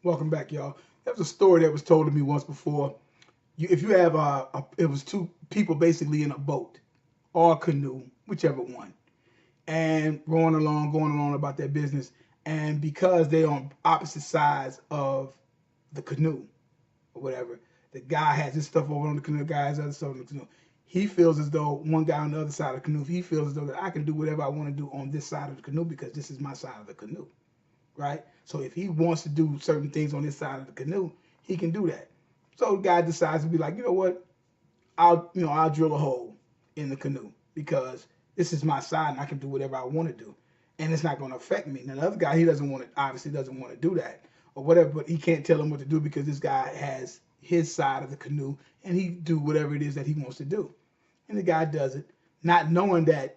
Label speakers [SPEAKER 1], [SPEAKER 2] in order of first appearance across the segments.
[SPEAKER 1] Welcome back, y'all. There was a story that was told to me once before. If you have it was two people basically in a boat or a canoe, whichever one, and going along about their business, and because they're on opposite sides of the canoe or whatever, the guy has his stuff over on the canoe, the guy has other stuff on the canoe. He feels as though one guy on the other side of the canoe, he feels as though that I can do whatever I want to do on this side of the canoe because this is my side of the canoe, right? So if he wants to do certain things on this side of the canoe, he can do that. So the guy decides to be like, you know what? I'll drill a hole in the canoe because this is my side and I can do whatever I want to do, and it's not going to affect me. Now the other guy, he doesn't want to obviously doesn't want to do that or whatever, but he can't tell him what to do because this guy has his side of the canoe and he do whatever it is that he wants to do, and the guy does it, not knowing that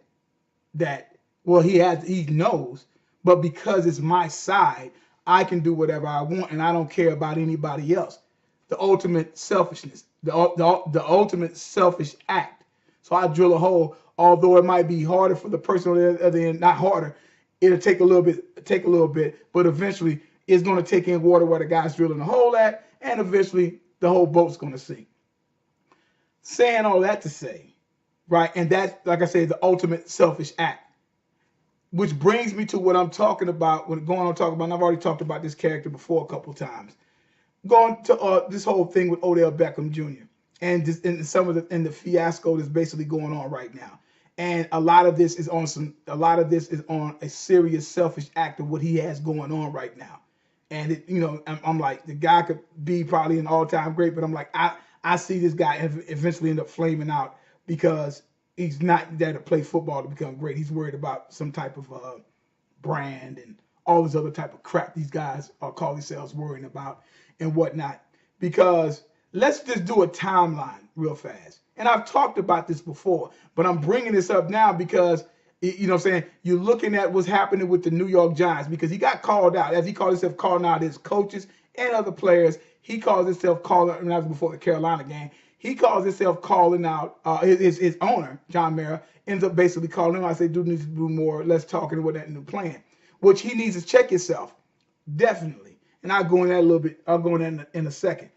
[SPEAKER 1] well he knows, but because it's my side, I can do whatever I want and I don't care about anybody else. The ultimate selfishness, the ultimate selfish act. So I drill a hole, although it might be harder for the person on the other end, not harder. It'll take a little bit, but eventually it's going to take in water where the guy's drilling the hole at, and eventually the whole boat's going to sink. Saying all that to say, right? And that's, like I said, the ultimate selfish act. Which brings me to what I'm talking about when going on talking about, and I've already talked about this character before a couple of times. Going to this whole thing with Odell Beckham Jr. and some of the fiasco that's basically going on right now. And a lot of this is on a serious selfish act of what he has going on right now. And I'm like, the guy could be probably an all-time great, but I'm like, I see this guy eventually end up flaming out because he's not there to play football to become great. He's worried about some type of brand and all this other type of crap these guys call themselves worrying about and whatnot. Because let's just do a timeline real fast. And I've talked about this before, but I'm bringing this up now because what I'm saying, you're looking at what's happening with the New York Giants because he got called out, as he called himself calling out his coaches and other players. He calls himself calling, and that was before the Carolina game. He calls himself calling out his owner, John Mara, ends up basically calling him. I say, dude needs to do more. Let's talk and what that new plan, which he needs to check himself, definitely. And I'll go in that a little bit. I'll go in that in a second.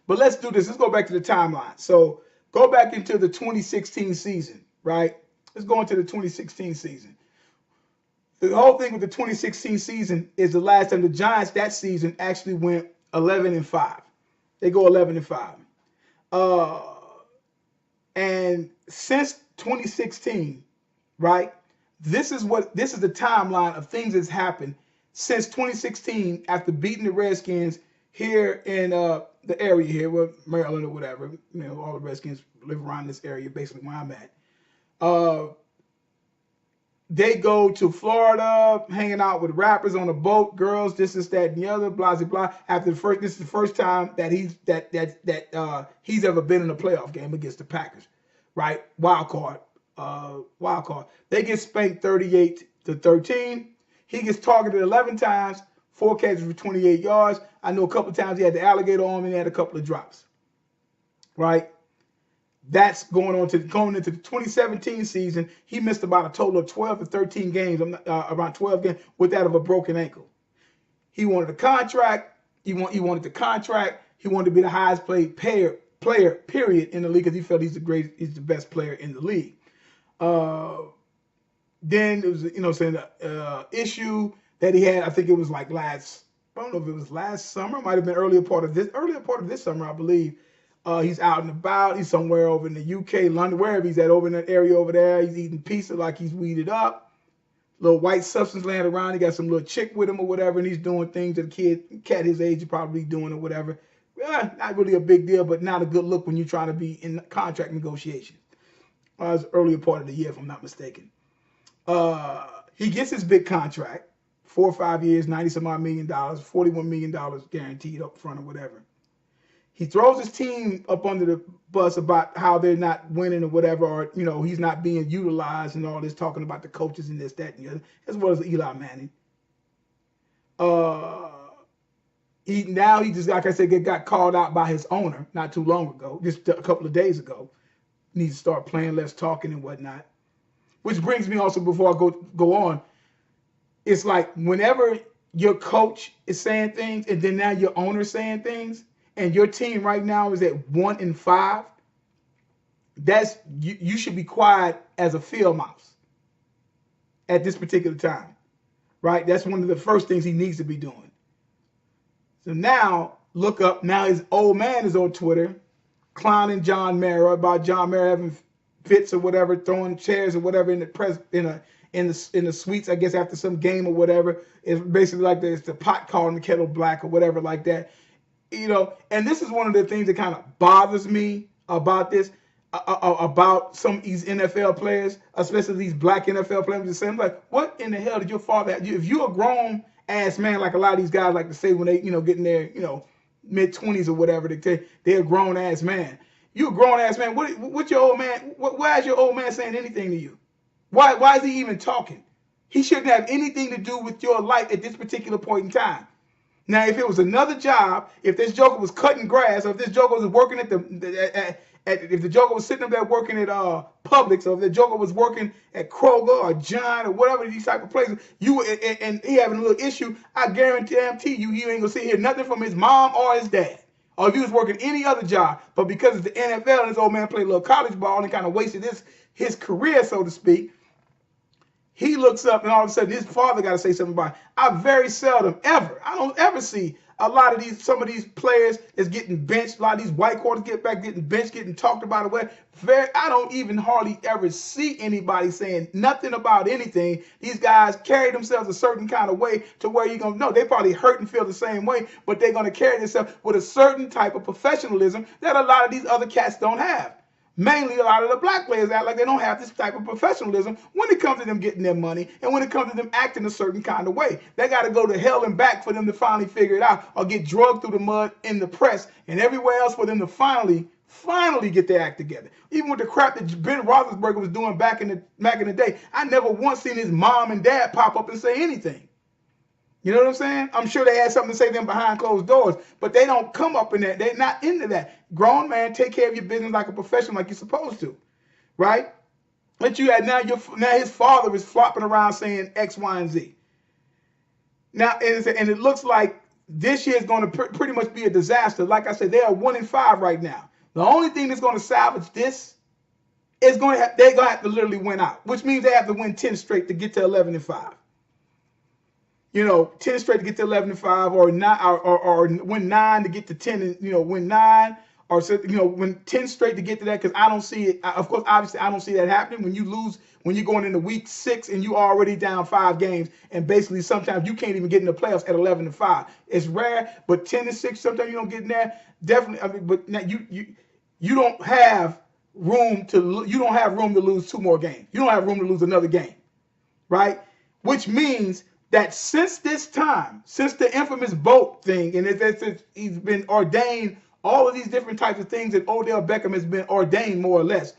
[SPEAKER 1] But let's do this. Let's go back to the timeline. So go back into the 2016 season, right? Let's go into the 2016 season. The whole thing with the 2016 season is the last time the Giants that season actually went 11-5. They go 11-5. Uh, and since 2016, right? This is the timeline of things that's happened since 2016 after beating the Redskins here in the area here, well, Maryland or whatever. All the Redskins live around this area, basically where I'm at. Uh, they go to Florida, hanging out with rappers on a boat, girls, this, that, and the other, blah, blah, blah. This is the first time that he's ever been in a playoff game against the Packers, right? Wild card. They get spanked 38-13. He gets targeted 11 times, 4 catches for 28 yards. I know a couple of times he had the alligator on him and he had a couple of drops, right? That's going into the 2017 season. He missed about a total of 12 to 13 games, around 12 games, with that of a broken ankle. He wanted a contract. He wanted the contract. He wanted to be the highest paid player, period, in the league because he felt he's the best player in the league. Then there was, issue that he had. I think it was like I don't know if it was last summer. It might have been earlier part of this summer, I believe. He's out and about. He's somewhere over in the UK, London, wherever he's at, over in that area over there. He's eating pizza like he's weeded up. Little white substance laying around. He got some little chick with him or whatever, and he's doing things that a cat his age is probably doing or whatever. Not really a big deal, but not a good look when you're trying to be in contract negotiations. It was earlier part of the year, if I'm not mistaken. He gets his big contract, 4 or 5 years, $90-some odd million, $41 million guaranteed up front or whatever. He throws his team up under the bus about how they're not winning or whatever, or he's not being utilized and all this, talking about the coaches and this, that, and the other, as well as Eli Manning. He just, like I said, got called out by his owner not too long ago, just a couple of days ago. Needs to start playing less, talking and whatnot. Which brings me also, before I go on, it's like whenever your coach is saying things, and then now your owner is saying things, and your team right now is at 1-5, that's you should be quiet as a field mouse at this particular time, right? That's one of the first things he needs to be doing. So now look up. Now his old man is on Twitter clowning John Mara about John Mara having fits or whatever, throwing chairs or whatever in the press in the suites, I guess, after some game or whatever. It's basically like it's the pot calling the kettle black or whatever like that. You know, and this is one of the things that kind of bothers me about this, about some of these NFL players, especially these black NFL players. Just saying, like, what in the hell did your father have? If you're a grown ass man, like a lot of these guys like to say when they, get in their, mid-20s or whatever, they're a grown ass man. You a grown ass man. What's your old man? Why is your old man saying anything to you? Why is he even talking? He shouldn't have anything to do with your life at this particular point in time. Now, if it was another job, if this joker was cutting grass, or if this joker was working if the joker was sitting up there working at Publix, or if the joker was working at Kroger or John or whatever these type of places, and he having a little issue, I guarantee you, he ain't gonna sit here nothing from his mom or his dad. Or if he was working any other job, but because it's the NFL and this old man played a little college ball and kind of wasted his career, so to speak, he looks up and all of a sudden his father got to say something about it. I don't ever see a lot of some of these players is getting benched. A lot of these white quarterbacks getting benched, getting talked about. I don't even hardly ever see anybody saying nothing about anything. These guys carry themselves a certain kind of way to where you're going to know they probably hurt and feel the same way, but they're going to carry themselves with a certain type of professionalism that a lot of these other cats don't have. Mainly, a lot of the black players act like they don't have this type of professionalism when it comes to them getting their money and when it comes to them acting a certain kind of way. They got to go to hell and back for them to finally figure it out, or get drugged through the mud in the press and everywhere else for them to finally get their act together. Even with the crap that Ben Roethlisberger was doing back in the day, I never once seen his mom and dad pop up and say anything. You know what I'm saying? I'm sure they had something to say to them behind closed doors, but they don't come up in that. They're not into that. Grown man, take care of your business like a professional, like you're supposed to, right? But you had now his father is flopping around saying X, Y, and Z. Now, and it looks like this year is going to pretty much be a disaster. Like I said, they are 1-5 right now. The only thing that's going to salvage this is they're going to have to literally win out, which means they have to win 10 straight to get to 11-5. 10 straight to get to 11-5, or win 9 to get to 10, and win 9, or win 10 straight to get to that. Because I don't see it. Of course, obviously, I don't see that happening. When you lose, when you're going into week 6 and you already down 5 games, and basically sometimes you can't even get in the playoffs at 11-5. It's rare, but 10-6, sometimes you don't get in there. Definitely, I mean, but now you don't have room to lose 2 more games. You don't have room to lose another game, right? Which means that since the infamous boat thing, and he's been ordained, all of these different types of things that Odell Beckham has been ordained more or less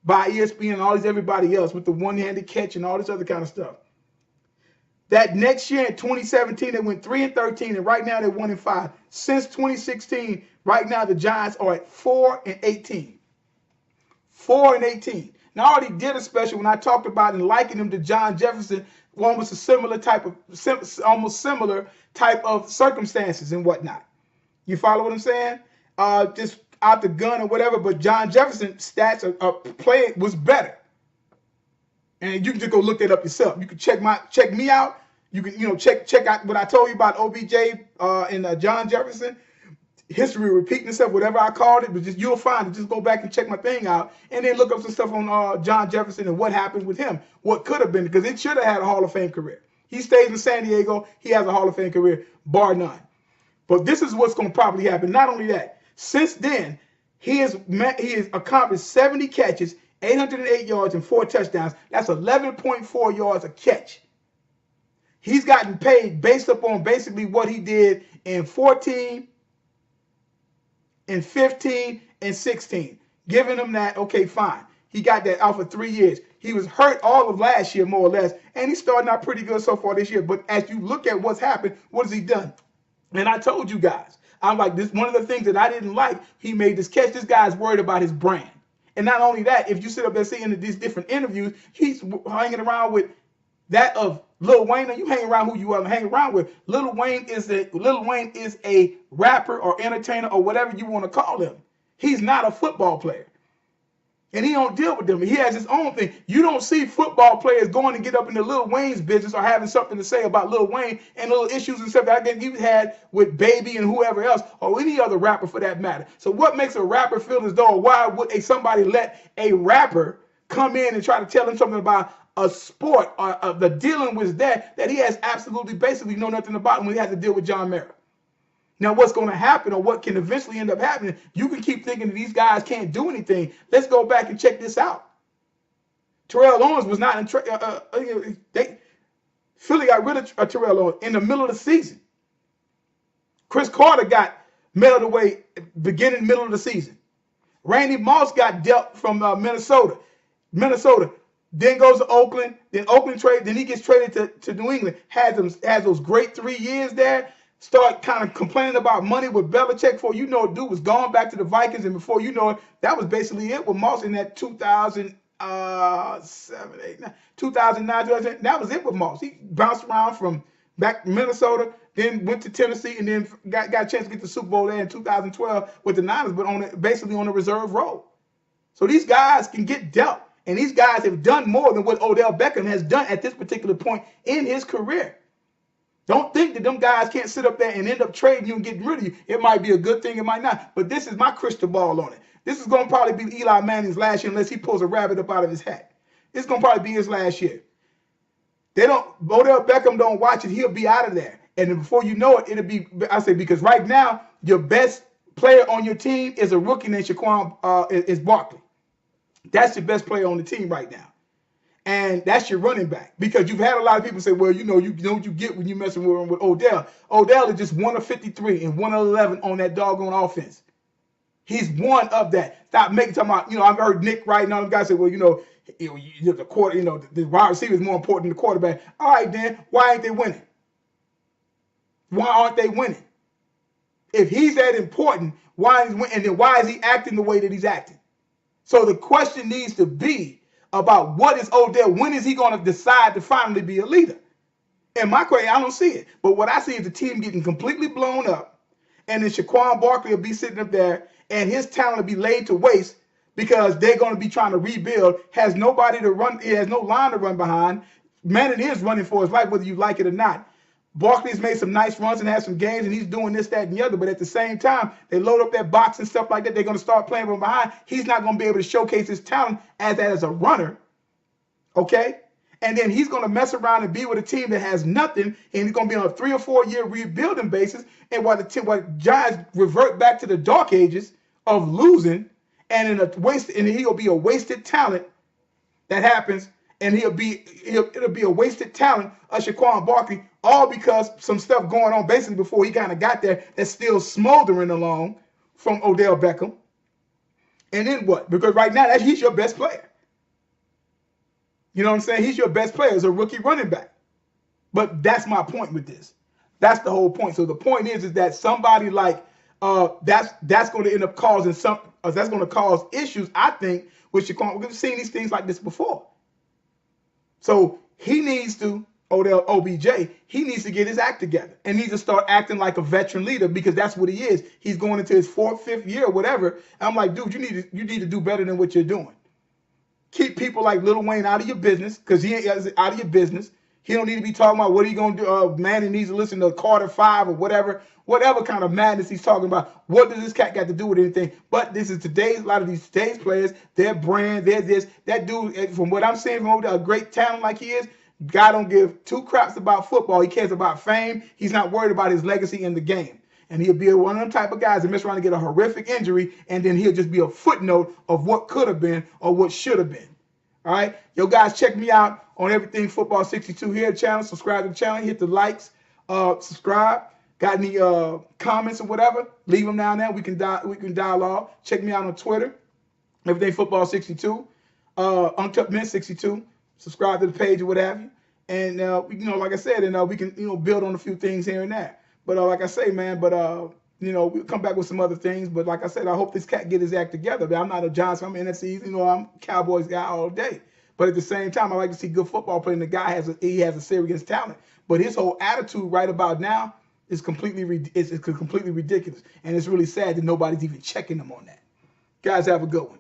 [SPEAKER 1] by ESPN and everybody else with the one-handed catch and all this other kind of stuff. That next year in 2017, they went 3-13, and right now they're 1-5. Since 2016, right now the Giants are at 4-18. 4-18. Now I already did a special when I talked about and likened him to John Jefferson. Almost similar type of circumstances and whatnot. You follow what I'm saying? Just out the gun or whatever. But John Jefferson's stats play was better, and you can just go look that up yourself. You can check me out. You can check out what I told you about OBJ and John Jefferson. History repeating itself, whatever I called it, but you'll find it. Just go back and check my thing out, and then look up some stuff on John Jefferson and what happened with him, what could have been, because it should have had a Hall of Fame career. He stays in San Diego, he has a Hall of Fame career, bar none. But this is what's going to probably happen. Not only that, since then, he has accomplished 70 catches, 808 yards, and 4 touchdowns. That's 11.4 yards a catch. He's gotten paid based upon basically what he did in 14, in 15 and 16, giving him that, okay, fine. He got that out for 3 years. He was hurt all of last year, more or less, and he's starting out pretty good so far this year. But as you look at what's happened, what has he done? And I told you guys, I'm like, this one of the things that I didn't like, he made this catch. This guy's worried about his brand. And not only that, if you sit up there seeing these different interviews, he's hanging around with that of Lil Wayne, you hang around who you want to hang around with. Lil Wayne is a rapper or entertainer or whatever you want to call him. He's not a football player. And he don't deal with them. He has his own thing. You don't see football players going to get up into Lil Wayne's business or having something to say about Lil Wayne and little issues and stuff that I guess you've had with Baby and whoever else or any other rapper for that matter. So what makes a rapper feel as though, why would somebody let a rapper come in and try to tell him something about a sport or the dealing with that he has absolutely basically know nothing about when he has to deal with John Mara? Now, what's going to happen or what can eventually end up happening, you can keep thinking that these guys can't do anything. Let's go back and check this out. Terrell Owens was not in Philly got rid of Terrell Owens in the middle of the season. Chris Carter got mailed away middle of the season. Randy Moss got dealt from Minnesota, then goes to Oakland, then Oakland trade, then he gets traded to New England, has those great 3 years there. Start kind of complaining about money with Belichick. Before you know it, dude was gone back to the Vikings, and before you know it, that was basically it with Moss in that 2007, 8, 9, 2009, 2010. That was it with Moss. He bounced around from back Minnesota, then went to Tennessee, and then got a chance to get the Super Bowl there in 2012 with the Niners, but basically on a reserve role. So these guys can get dealt, and these guys have done more than what Odell Beckham has done at this particular point in his career. Don't think that them guys can't sit up there and end up trading you and getting rid of you. It might be a good thing, it might not. But this is my crystal ball on it. This is going to probably be Eli Manning's last year unless he pulls a rabbit up out of his hat. It's going to probably be his last year. Odell Beckham don't watch it, he'll be out of there. And then before you know it, it'll be, I say, because right now, your best player on your team is a rookie named Shaquan, is Barkley. That's your best player on the team right now. And that's your running back, because you've had a lot of people say, well, you know what you get when you're messing with Odell. Odell is just 1 of 53 and 1 of 11 on that doggone offense. He's one of that. Stop making talking about, I've heard Nick Wright and all them guys say, well, the wide receiver is more important than the quarterback. All right, then, why ain't they winning? Why aren't they winning? If he's that important, why is he winning? And then why is he acting the way that he's acting? So the question needs to be about what is Odell, when is he going to decide to finally be a leader? In my question, I don't see it. But what I see is the team getting completely blown up, and then Shaquan Barkley will be sitting up there, and his talent will be laid to waste because they're going to be trying to rebuild, has nobody to run, he has no line to run behind. Manning is running for his life, whether you like it or not. Barkley's made some nice runs and had some games, and he's doing this, that, and the other. But at the same time, they load up that box and stuff like that. They're going to start playing from behind. He's not going to be able to showcase his talent as a runner, okay? And then he's going to mess around and be with a team that has nothing, and he's going to be on a 3 or 4 year rebuilding basis. And while the Giants revert back to the dark ages of losing, and he'll be a wasted talent that happens. And it'll be a wasted talent of Shaquan Barkley, all because some stuff going on basically before he kind of got there that's still smoldering along from Odell Beckham. And then what? Because right now he's your best player. You know what I'm saying? He's your best player as a rookie running back. But that's my point with this. That's the whole point. So the point is that somebody like that's going to end up causing that's going to cause issues, I think, with Shaquan. We've seen these things like this before. So he needs to, OBJ, he needs to get his act together and needs to start acting like a veteran leader, because that's what he is. He's going into his 4th, 5th year, whatever. And I'm like, dude, you need to do better than what you're doing. Keep people like Lil Wayne out of your business, because he ain't out of your business. He don't need to be talking about what are you going to do. Man, needs to listen to Carter 5 or whatever kind of madness he's talking about. What does this cat got to do with anything? But this is a lot of these today's players, their brand, their this. That dude, from what I'm seeing from a great talent like he is, guy don't give 2 craps about football. He cares about fame. He's not worried about his legacy in the game. And he'll be one of them type of guys that mess around and get a horrific injury, and then he'll just be a footnote of what could have been or what should have been. All right? Yo, guys, check me out on Everything Football 62 here channel. Subscribe to the channel. Hit the likes. Subscribe. Got any comments or whatever? Leave them down there. We can dialogue. Check me out on Twitter. Everything Football 62. Uncut Men 62. Subscribe to the page or what have you. And like I said, and we can build on a few things here and there. But like I say, man, we'll come back with some other things. But like I said, I hope this cat get his act together. But I'm not a Giants fan. I'm an NFC. I'm a Cowboys guy all day. But at the same time, I like to see good football playing. The guy has a serious talent, but his whole attitude right about now is completely ridiculous, and it's really sad that nobody's even checking him on that. Guys, have a good one.